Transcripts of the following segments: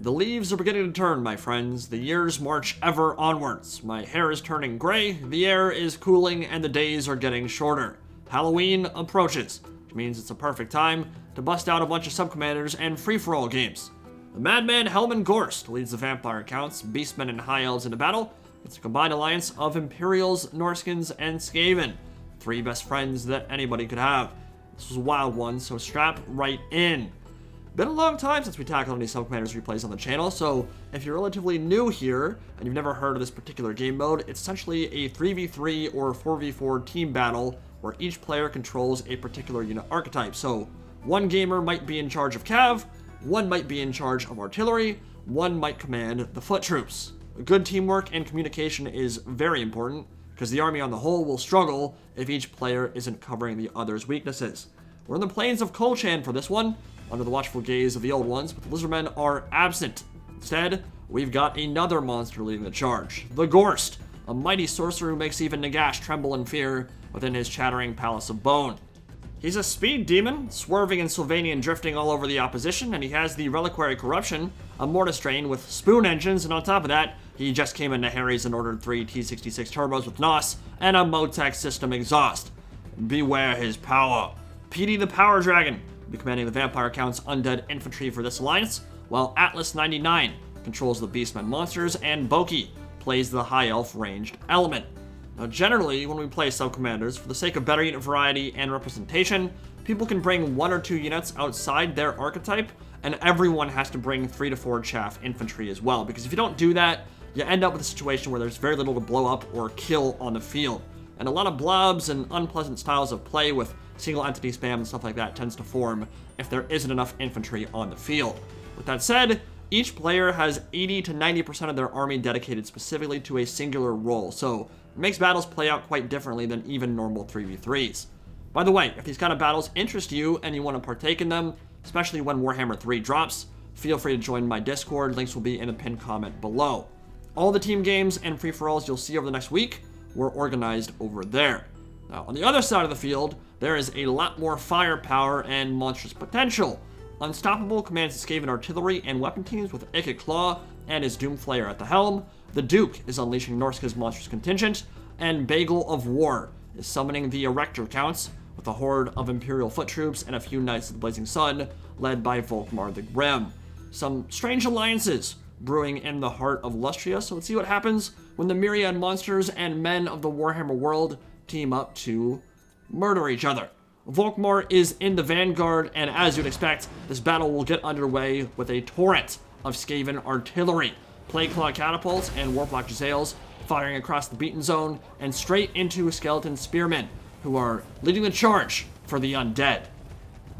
The leaves are beginning to turn, my friends. The years march ever onwards. My hair is turning gray, the air is cooling, and the days are getting shorter. Halloween approaches, which means it's a perfect time to bust out a bunch of Subcommanders and free-for-all games. The madman Helman Ghorst leads the vampire counts, beastmen, and high elves into battle. It's a combined alliance of Imperials, Norscans, and Skaven. 3 best friends that anybody could have. This was a wild one, so strap right in. Been a long time since we tackled any Subcommanders replays on the channel, so if you're relatively new here and you've never heard of this particular game mode, it's essentially a 3v3 or 4v4 team battle where each player controls a particular unit archetype. So one gamer might be in charge of cav, one might be in charge of artillery, one might command the foot troops. Good teamwork and communication is very important, because the army on the whole will struggle if each player isn't covering the other's weaknesses. We're in the plains of Kolchan for this one, under the watchful gaze of the old ones, but the lizardmen are absent. Instead, we've got another monster leading the charge, the Ghorst, a mighty sorcerer who makes even Nagash tremble in fear within his chattering palace of bone. He's a speed demon, swerving and Sylvanian drifting all over the opposition, and he has the Reliquary Corruption, a mortis drain with spoon engines, and on top of that, he just came into Harry's and ordered 3 T66 turbos with NOS and a Motec system exhaust. Beware his power. PD the Power Dragon will be commanding the vampire count's undead infantry for this alliance, while Atlas 99 controls the Beastmen monsters, and Boki plays the high elf ranged element. Now, generally, when we play Subcommanders, for the sake of better unit variety and representation, people can bring 1 or 2 units outside their archetype, and everyone has to bring 3 to 4 chaff infantry as well, because if you don't do that, you end up with a situation where there's very little to blow up or kill on the field. And a lot of blobs and unpleasant styles of play with single entity spam and stuff like that tends to form if there isn't enough infantry on the field. With that said, each player has 80 to 90% of their army dedicated specifically to a singular role, so it makes battles play out quite differently than even normal 3v3s. By the way, if these kind of battles interest you and you want to partake in them, especially when Warhammer 3 drops, feel free to join my Discord. Links will be in the pinned comment below. All the team games and free-for-alls you'll see over the next week were organized over there. Now, on the other side of the field, there is a lot more firepower and monstrous potential. Unstoppable commands the Skaven artillery and weapon teams with Ikit Claw and his Doomflayer at the helm. The Duke is unleashing Norsca's monstrous contingent, and Bagel of War is summoning the Erector counts with a horde of Imperial foot troops and a few Knights of the Blazing Sun, led by Volkmar the Grim. Some strange alliances brewing in the heart of Lustria, so let's see what happens when the myriad monsters and men of the Warhammer world team up to murder each other. Volkmar is in the vanguard, and as you'd expect, this battle will get underway with a torrent of Skaven artillery, Plague Claw catapults, and Warplock Giselles firing across the beaten zone and straight into skeleton spearmen, who are leading the charge for the undead.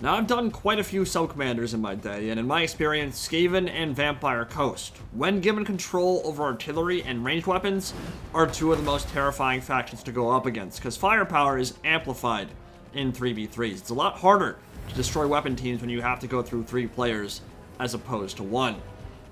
Now, I've done quite a few Subcommanders in my day, and in my experience, Skaven and Vampire Coast, when given control over artillery and ranged weapons, are 2 of the most terrifying factions to go up against, because firepower is amplified in 3v3s. It's a lot harder to destroy weapon teams when you have to go through 3 players as opposed to 1.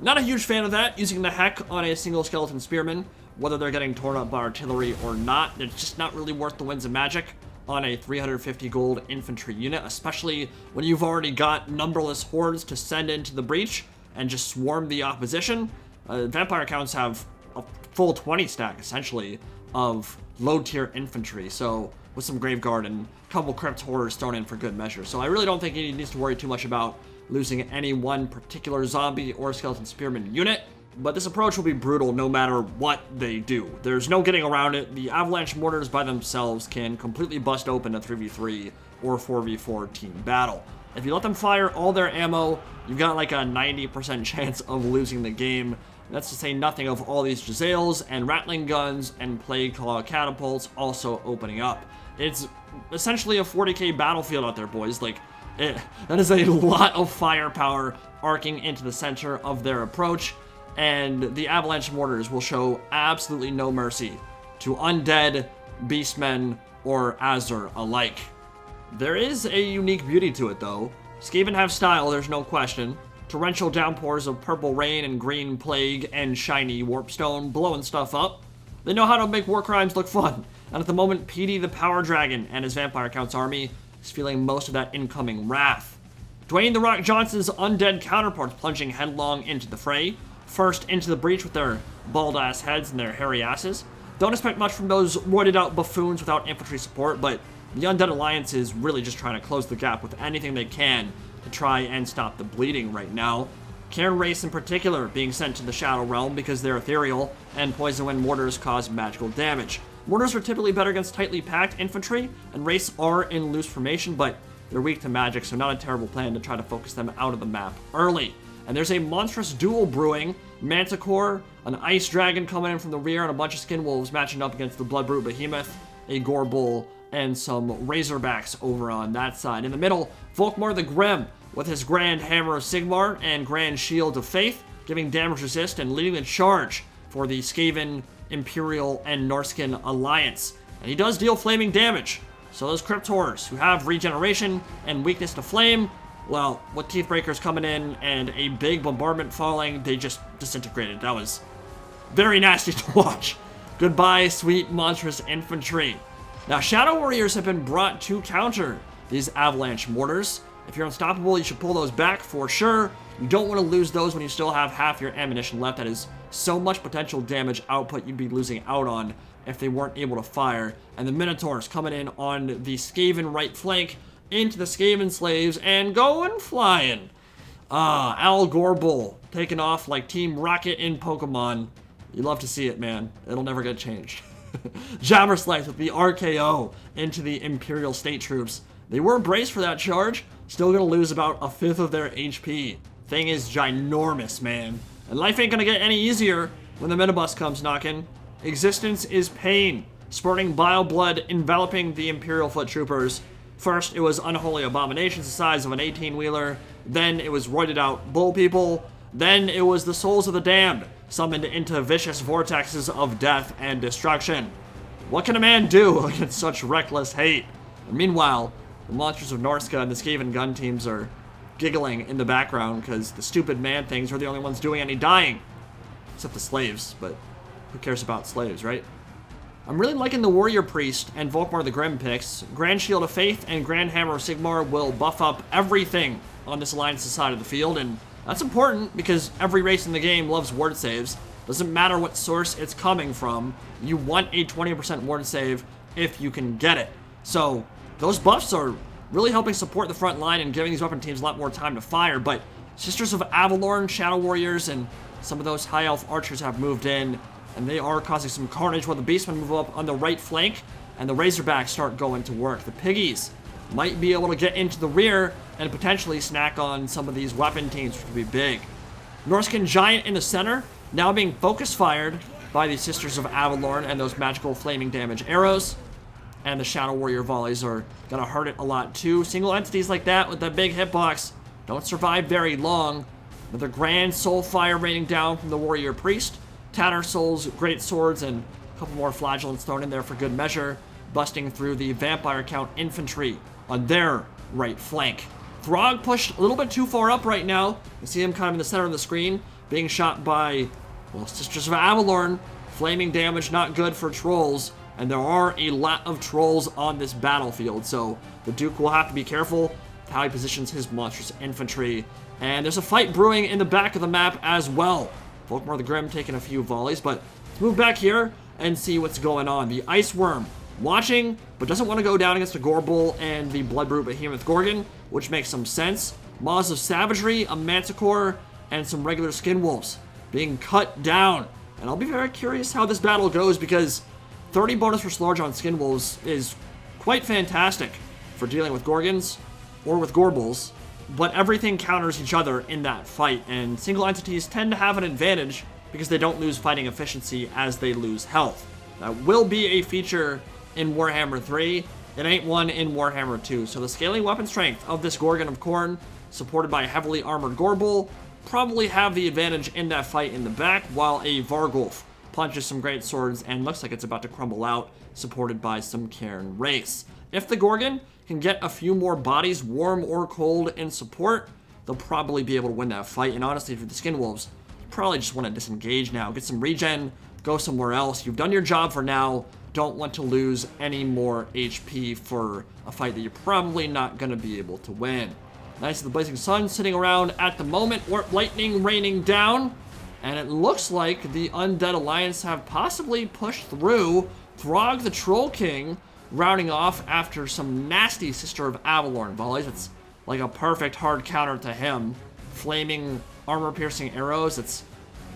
Not a huge fan of that, using the heck on a single skeleton spearman, whether they're getting torn up by artillery or not. It's just not really worth the winds of magic on a 350 gold infantry unit, especially when you've already got numberless hordes to send into the breach and just swarm the opposition. Vampire counts have a full 20 stack, essentially, of low-tier infantry, so with some Graveguard and a couple Crypt Horrors thrown in for good measure. So I really don't think he needs to worry too much about losing any one particular zombie or skeleton spearman unit, but this approach will be brutal no matter what they do. There's no getting around it. The Avalanche Mortars by themselves can completely bust open a 3v3 or 4v4 team battle. If you let them fire all their ammo, you've got like a 90% chance of losing the game. That's to say nothing of all these Giselles and Rattling Guns and Plague Claw catapults also opening up. It's essentially a 40k battlefield out there, boys. Like, that is a lot of firepower arcing into the center of their approach, and the Avalanche Mortars will show absolutely no mercy to undead, beastmen, or Azur alike. There is a unique beauty to it, though. Skaven have style, there's no question. Torrential downpours of purple rain and green plague and shiny warpstone blowing stuff up. They know how to make war crimes look fun, and at the moment, PD the Power Dragon and his Vampire Count's army is feeling most of that incoming wrath. Dwayne "The Rock" Johnson's undead counterparts plunging headlong into the fray. First into the breach with their bald-ass heads and their hairy asses. Don't expect much from those roided-out buffoons without infantry support, but the Undead Alliance is really just trying to close the gap with anything they can to try and stop the bleeding right now. Cairn Race in particular being sent to the Shadow Realm because they're ethereal, and Poison Wind mortars cause magical damage. Mortars are typically better against tightly packed infantry, and Race are in loose formation, but they're weak to magic, so not a terrible plan to try to focus them out of the map early. And there's a monstrous duel brewing. Manticore, an ice dragon coming in from the rear, and a bunch of skin wolves matching up against the Bloodbrute Behemoth, a Gorbull, and some Razorbacks over on that side. In the middle, Volkmar the Grim with his Grand Hammer of Sigmar and Grand Shield of Faith, giving damage resist and leading the charge for the Skaven, Imperial, and Norscan Alliance. And he does deal flaming damage. So those Crypt Horrors, who have regeneration and weakness to flame, well, with Teethbreakers coming in and a big bombardment falling, they just disintegrated. That was very nasty to watch. Goodbye, sweet monstrous infantry. Now, Shadow Warriors have been brought to counter these Avalanche Mortars. If you're unstoppable, you should pull those back for sure. You don't want to lose those when you still have half your ammunition left. That is so much potential damage output you'd be losing out on if they weren't able to fire. And the Minotaurs coming in on the Skaven right flank into the Skaven slaves and going flying. Al Gorbull taking off like Team Rocket in Pokemon. You love to see it, man. It'll never get changed. Jabberslice with the RKO into the Imperial State Troops. They were braced for that charge. Still gonna lose about a fifth of their HP. Thing is ginormous, man. And life ain't gonna get any easier when the Minibus comes knocking. Existence is pain. Spurting bile blood enveloping the Imperial Foot Troopers. First, it was unholy abominations the size of an 18-wheeler. Then it was roided out bull people. Then it was the souls of the damned, summoned into vicious vortexes of death and destruction. What can a man do against such reckless hate? And meanwhile, the Monsters of Norsca and the Skaven gun teams are giggling in the background because the stupid man things are the only ones doing any dying. Except the slaves, but who cares about slaves, right? I'm really liking the Warrior Priest and Volkmar the Grim picks. Grand Shield of Faith and Grand Hammer of Sigmar will buff up everything on this Alliance's side of the field, and that's important because every race in the game loves ward saves. Doesn't matter what source it's coming from, you want a 20% ward save if you can get it. So those buffs are really helping support the front line and giving these weapon teams a lot more time to fire, but Sisters of Avalorn, Shadow Warriors, and some of those high elf archers have moved in, and they are causing some carnage while the Beastmen move up on the right flank, and the Razorbacks start going to work. The Piggies might be able to get into the rear and potentially snack on some of these weapon teams, which would be big. Norscan Giant in the center, now being focus fired by the Sisters of Avalorn and those magical flaming damage arrows. And the Shadow Warrior volleys are gonna hurt it a lot too. Single entities like that with that big hitbox don't survive very long. Another grand soul fire raining down from the Warrior Priest. Tatter Souls, great swords, and a couple more flagellants thrown in there for good measure, busting through the Vampire Count infantry on their right flank. Throg pushed a little bit too far up right now. You see him kind of in the center of the screen, being shot by, well, Sisters of Avalorn. Flaming damage, not good for trolls. And there are a lot of trolls on this battlefield, so the Duke will have to be careful with how he positions his monstrous infantry. And there's a fight brewing in the back of the map as well. Volkmar the Grim taking a few volleys, but let's move back here and see what's going on. The Ice Worm watching, but doesn't want to go down against the Gorbull and the Bloodbrute Behemoth Gorgon, which makes some sense. Maws of Savagery, a Manticore, and some regular Skin Wolves being cut down. And I'll be very curious how this battle goes because 30 bonus for Slorge on Skin Wolves is quite fantastic for dealing with Gorgons or with Gorbulls, but everything counters each other in that fight, and single entities tend to have an advantage because they don't lose fighting efficiency as they lose health. That will be a feature in Warhammer 3. It ain't one in Warhammer 2, so the scaling weapon strength of this Gorgon of Khorne, supported by a heavily armored Gorbull, probably have the advantage in that fight in the back, while a Vargulf punches some great swords and looks like it's about to crumble out, supported by some Cairn Race. If the Gorgon can get a few more bodies, warm or cold, in support, they'll probably be able to win that fight. And honestly, for the Skin Wolves, you probably just want to disengage now, get some regen, go somewhere else. You've done your job for now. Don't want to lose any more HP for a fight that you're probably not going to be able to win. Nice of the Blazing Sun sitting around at the moment. Warp Lightning raining down. And it looks like the Undead Alliance have possibly pushed through. Throg the Troll King rounding off after some nasty Sister of Avalorn volleys. It's like a perfect hard counter to him. Flaming armor-piercing arrows. It's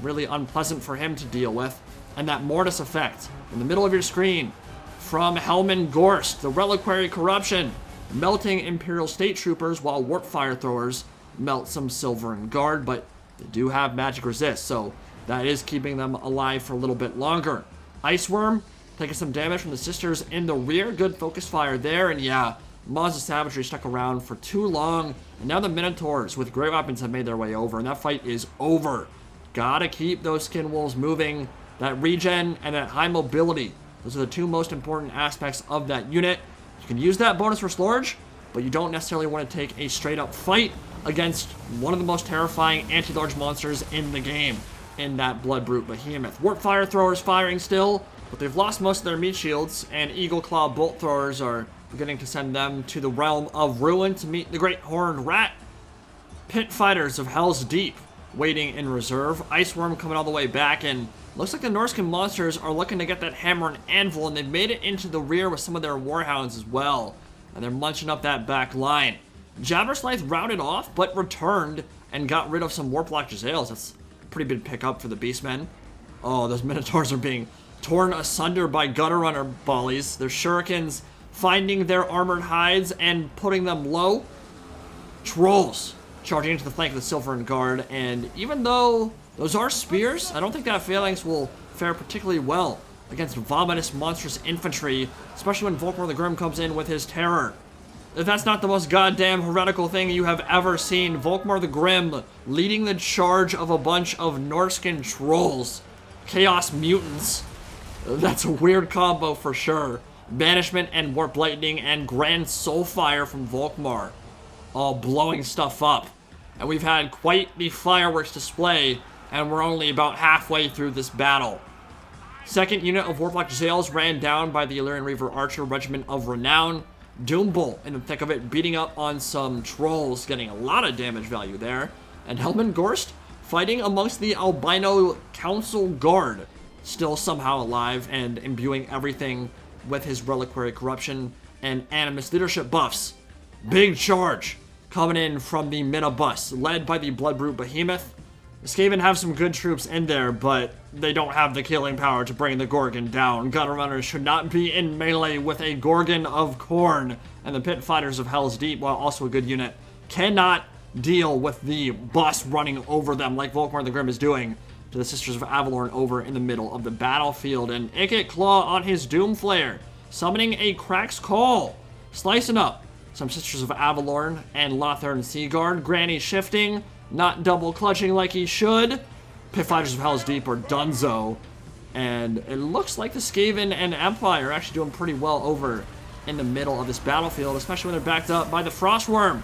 really unpleasant for him to deal with. And that Mortis effect in the middle of your screen from Helman Ghorst, the Reliquary Corruption, melting Imperial State Troopers while Warp Fire Throwers melt some Silverin Guard, but they do have magic resist, so that is keeping them alive for a little bit longer. Ice Worm taking some damage from the Sisters in the rear. Good focus fire there, and yeah, Maws of Savagery stuck around for too long, and now the Minotaurs with great weapons have made their way over, and that fight is over. Gotta keep those Skin Wolves moving. That regen and that high mobility, those are the two most important aspects of that unit. You can use that bonus for Slorge, but you don't necessarily want to take a straight up fight against one of the most terrifying anti-large monsters in the game, in that Blood Brute Behemoth. Warp Fire Throwers firing still, but they've lost most of their meat shields, and Eagle Claw Bolt Throwers are beginning to send them to the realm of ruin to meet the Great Horned Rat. Pit Fighters of Hell's Deep waiting in reserve. Ice Worm coming all the way back, and looks like the Norscan monsters are looking to get that hammer and anvil, and they've made it into the rear with some of their warhounds as well. And they're munching up that back line. Jabberslythe rounded off, but returned and got rid of some Warplock Jezzails. That's a pretty big pickup for the Beastmen. Oh, those Minotaurs are being torn asunder by Gutter Runner volleys. Their shurikens finding their armored hides and putting them low. Trolls charging into the flank of the Silverin Guard, and even though those are spears, I don't think that phalanx will fare particularly well against vomitous, monstrous infantry, especially when Volkmar the Grim comes in with his terror. If that's not the most goddamn heretical thing you have ever seen, Volkmar the Grim leading the charge of a bunch of Norscan trolls, Chaos Mutants. That's a weird combo for sure. Banishment and Warp Lightning and Grand Soulfire from Volkmar, all blowing stuff up. And we've had quite the fireworks display, and we're only about halfway through this battle. Second unit of Warplock Jezzails ran down by the Illyrian Reaver Archer Regiment of Renown. Doombull in the thick of it, beating up on some trolls, getting a lot of damage value there. And Helman Ghorst fighting amongst the Albino Council Guard, still somehow alive and imbuing everything with his Reliquary Corruption and Animus leadership buffs. Big charge coming in from the Minobus, led by the Blood Brute Behemoth. The Skaven have some good troops in there, but they don't have the killing power to bring the Gorgon down. Gutter Runners should not be in melee with a Gorgon of Khorne, and the Pit Fighters of Hell's Deep, while also a good unit, cannot deal with the bus running over them like Volkmar the Grim is doing to the Sisters of Avalorn over in the middle of the battlefield. And Ikit Claw on his Doom Flare, summoning a Crack's Call, slicing up some Sisters of Avalorn and Lothern Seaguard. Granny shifting, not double clutching like he should. Pit Fighters of Hell's Deep are donezo. And it looks like the Skaven and Empire are actually doing pretty well over in the middle of this battlefield, especially when they're backed up by the Frostworm.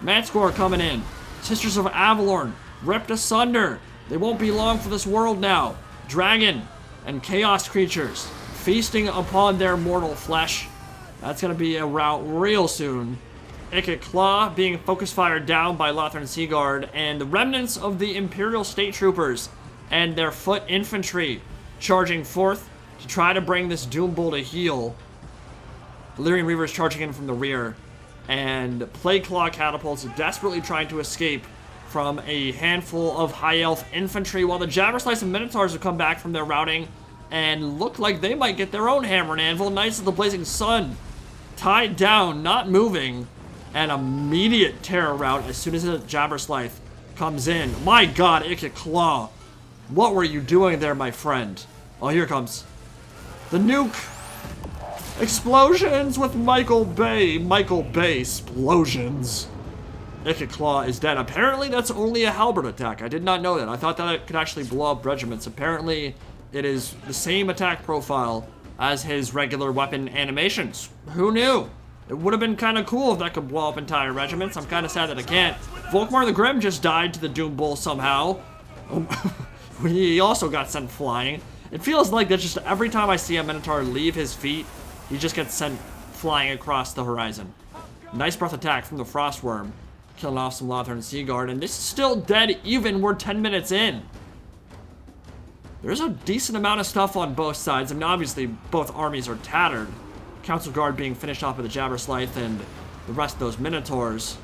Matscore coming in. Sisters of Avalorn ripped asunder. They won't be long for this world now. Dragon and Chaos creatures feasting upon their mortal flesh. That's going to be a rout real soon. Ikit Claw being focus fired down by Lothern Seaguard, and the remnants of the Imperial State Troopers and their foot infantry charging forth to try to bring this Doombull to heel. Illyrian Reavers charging in from the rear, and Plague Claw catapults desperately trying to escape from a handful of High Elf infantry, while the Jabberslythe and Minotaurs have come back from their routing and look like they might get their own hammer and anvil. Knights of the Blazing Sun tied down, not moving. An immediate terror rout as soon as the Jabberslythe comes in. My god, Ikit Claw. What were you doing there, my friend? Oh, here comes the nuke. Explosions with Michael Bay. Michael Bay explosions. Ikit Claw is dead. Apparently, that's only a halberd attack. I did not know that. I thought that it could actually blow up regiments. Apparently, it is the same attack profile as his regular weapon animations. Who knew? It would have been kind of cool if that could blow up entire regiments. I'm kind of sad that it can't. Volkmar the Grim just died to the Doombull somehow. He also got sent flying. It feels like that just every time I see a Minotaur leave his feet, he just gets sent flying across the horizon. Nice breath attack from the Frostworm. killing off some Lothar and Seaguard, and this is still dead even. We're 10 minutes in. There's a decent amount of stuff on both sides. I mean, obviously, both armies are tattered. Council Guard being finished off with the Jabberslythe and the rest of those Minotaurs.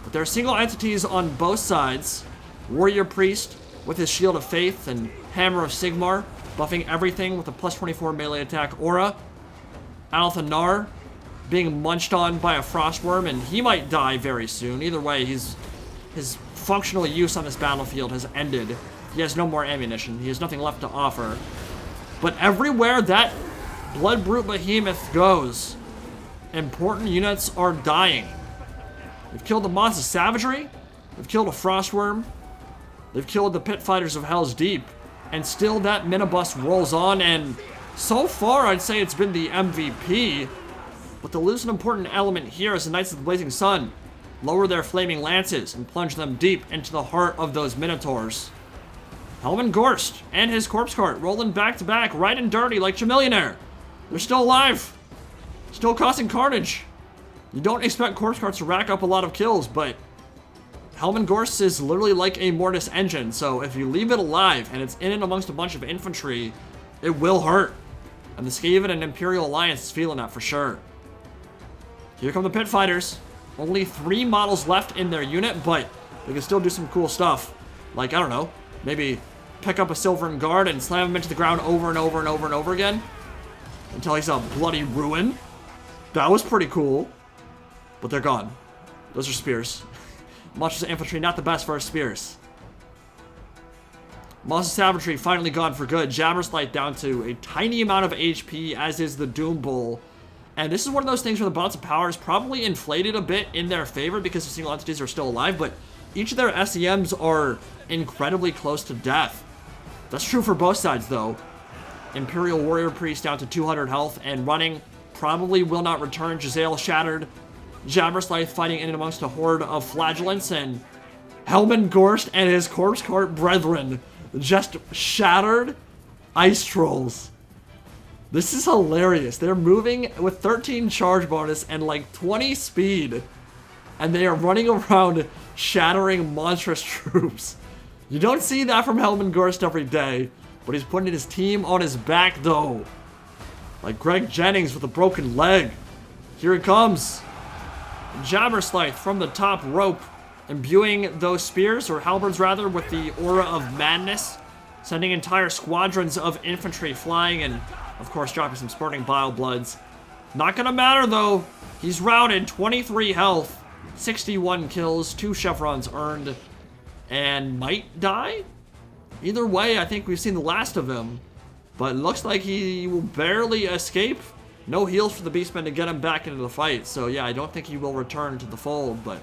But there are single entities on both sides. Warrior Priest with his Shield of Faith and Hammer of Sigmar, buffing everything with a plus 24 melee attack aura. Althanar being munched on by a Frostworm, and he might die very soon. Either way, his functional use on this battlefield has ended. He has no more ammunition. He has nothing left to offer. But everywhere that Blood Brute Behemoth goes, important units are dying. They've killed the Monstrous Savagery. They've killed a Frostworm. They've killed the Pit Fighters of Hell's Deep. And still that Minibus rolls on, and so far I'd say it's been the MVP. But to lose an important element here as the Knights of the Blazing Sun lower their flaming lances and plunge them deep into the heart of those Minotaurs. Helman Ghorst and his corpse cart rolling back to back, right and dirty like Chamillionaire. They're still alive. Still causing carnage. You don't expect corpse carts to rack up a lot of kills, but Helman Ghorst is literally like a Mortis engine, so if you leave it alive and it's in and amongst a bunch of infantry, it will hurt. And the Skaven and Imperial Alliance is feeling that for sure. Here come the Pit Fighters. Only 3 models left in their unit, but they can still do some cool stuff. Like, I don't know, maybe pick up a Silvern Guard and slam him into the ground over and over and over and over again until he's a bloody ruin. That was pretty cool. But they're gone. Those are spears. Monstrous infantry, not the best for our spears. Monstrous Savagery finally gone for good. Jabberslythe down to a tiny amount of HP, as is the Doom Bull. And this is one of those things where the balance of power is probably inflated a bit in their favor because the single entities are still alive, but each of their SEMs are incredibly close to death. That's true for both sides, though. Imperial Warrior Priest down to 200 health and running. Probably will not return. Jezzail shattered. Jabberslythe fighting in and amongst a horde of flagellants, and Helman Ghorst and his corpse cart brethren just shattered ice trolls. This is hilarious. They're moving with 13 charge bonus and like 20 speed, and they are running around shattering monstrous troops. You don't see that from Helman Ghorst every day, but he's putting his team on his back though. Like Greg Jennings with a broken leg. Here it comes. Jabberslythe from the top rope, imbuing those spears, or halberds rather, with the aura of madness, sending entire squadrons of infantry flying and, of course, dropping some spurting bile bloods. Not gonna matter though. He's routed, 23 health, 61 kills, 2 chevrons earned, and might die? Either way, I think we've seen the last of him, but it looks like he will barely escape. No heals for the Beastmen to get him back into the fight, so yeah, I don't think he will return to the fold, but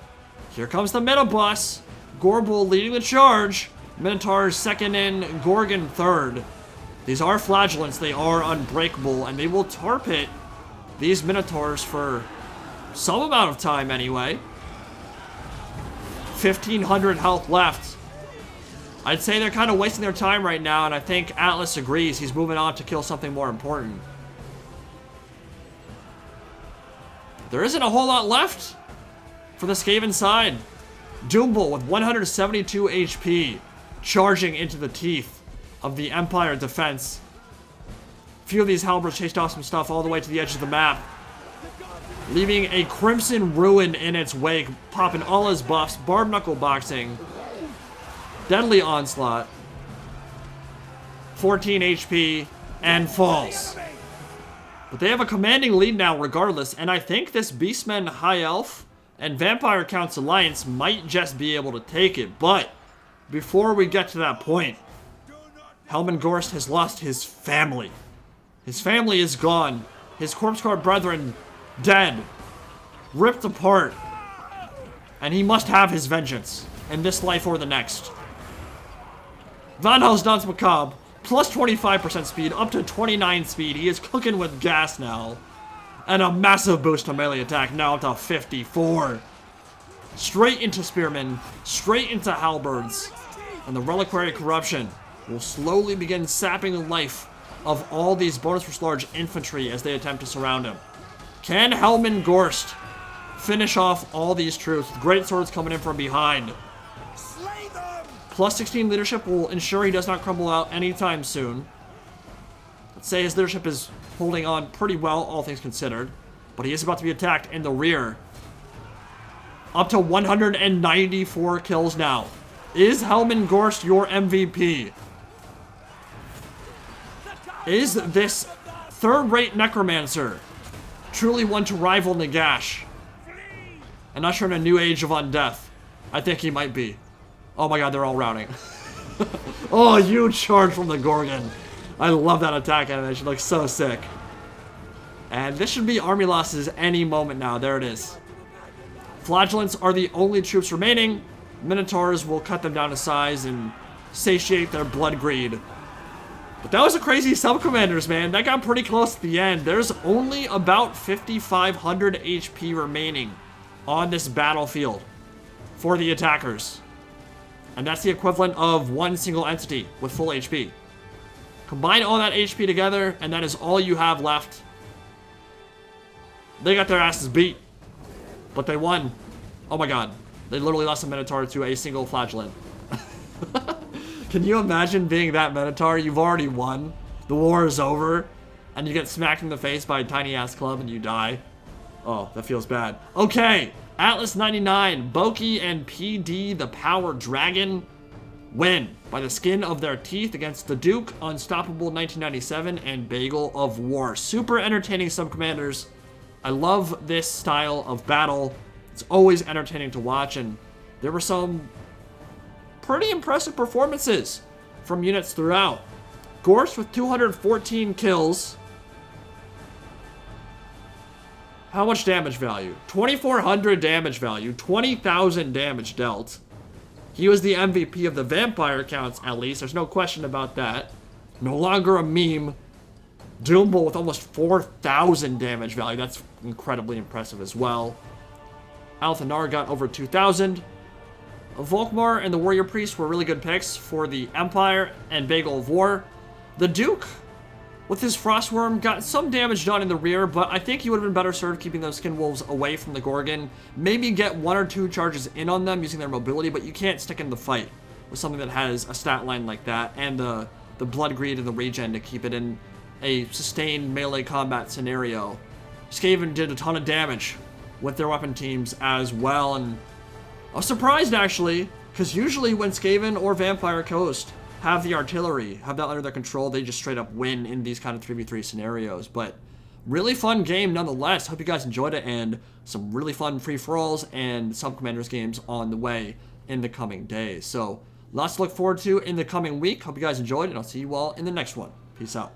here comes the Minibus. Gorbul leading the charge. Minotaurs second in, Gorgon third. These are flagellants, they are unbreakable, and they will tar pit these Minotaurs for some amount of time anyway. 1,500 health left. I'd say they're kind of wasting their time right now, and I think Atlas agrees. He's moving on to kill something more important. There isn't a whole lot left for the Skaven side. Doombull with 172 HP, charging into the teeth of the Empire defense. A few of these halberds chased off some stuff all the way to the edge of the map, leaving a Crimson Ruin in its wake, popping all his buffs, Barb Knuckle Boxing, Deadly Onslaught, 14 HP, and falls. But they have a commanding lead now regardless, and I think this Beastmen High Elf and Vampire Counts Alliance might just be able to take it. But before we get to that point, Helman Ghorst has lost his family. His family is gone. His corpse cart brethren dead, ripped apart, and he must have his vengeance in this life or the next. Van Helsdance Macabre, plus 25% speed, up to 29 speed. He is cooking with gas now. And a massive boost to melee attack, now up to 54. Straight into Spearmen, straight into Halberds. And the Reliquary Corruption will slowly begin sapping the life of all these bonus for large infantry as they attempt to surround him. Can Helman Ghorst finish off all these troops. Great swords coming in from behind. Slay them! Plus 16 leadership will ensure he does not crumble out anytime soon. Let's say his leadership is holding on pretty well, all things considered. But he is about to be attacked in the rear. Up to 194 kills now. Is Helman Ghorst your MVP? Is this third-rate necromancer truly one to rival Nagash? I'm not sure in a new age of undeath. I think he might be. Oh my god, they're all routing. Oh, huge charge from the Gorgon. I love that attack animation. It looks so sick. And this should be army losses any moment now. There it is. Flagellants are the only troops remaining. Minotaurs will cut them down to size and satiate their blood greed. But that was a crazy Subcommanders, man. That got pretty close at the end. There's only about 5,500 HP remaining on this battlefield for the attackers. And that's the equivalent of one single entity with full HP. Combine all that HP together, and that is all you have left. They got their asses beat. But they won. Oh my god. They literally lost a Minotaur to a single flagellant. Can you imagine being that Minotaur? You've already won. The war is over. And you get smacked in the face by a tiny-ass club and you die. Oh, that feels bad. Okay. Atlas 99, Boki and PD, the Power Dragon, win by the skin of their teeth against the Duke, Unstoppable 1997, and Bagel of War. Super entertaining Subcommanders. I love this style of battle. It's always entertaining to watch, and there were some pretty impressive performances from units throughout. Ghorst with 214 kills. How much damage value? 2,400 damage value, 20,000 damage dealt. He was the MVP of the vampire counts, at least. There's no question about that. No longer a meme. Doombull with almost 4,000 damage value. That's incredibly impressive as well. Althanar got over 2,000. Volkmar and the Warrior Priest were really good picks for the Empire and Bagel of War. The Duke, with his Frostworm, got some damage done in the rear, but I think he would have been better served keeping those Skin Wolves away from the Gorgon. Maybe get 1 or 2 charges in on them using their mobility, but you can't stick in the fight with something that has a stat line like that, and the Blood Greed and the Regen to keep it in a sustained melee combat scenario. Skaven did a ton of damage with their weapon teams as well, and I was surprised actually, because usually when Skaven or Vampire Coast have the artillery, have that under their control, they just straight up win in these kind of 3v3 scenarios. But really fun game nonetheless. Hope you guys enjoyed it, and some really fun free-for-alls and Subcommanders games on the way in the coming days. So lots to look forward to in the coming week. Hope you guys enjoyed, and I'll see you all in the next one. Peace out.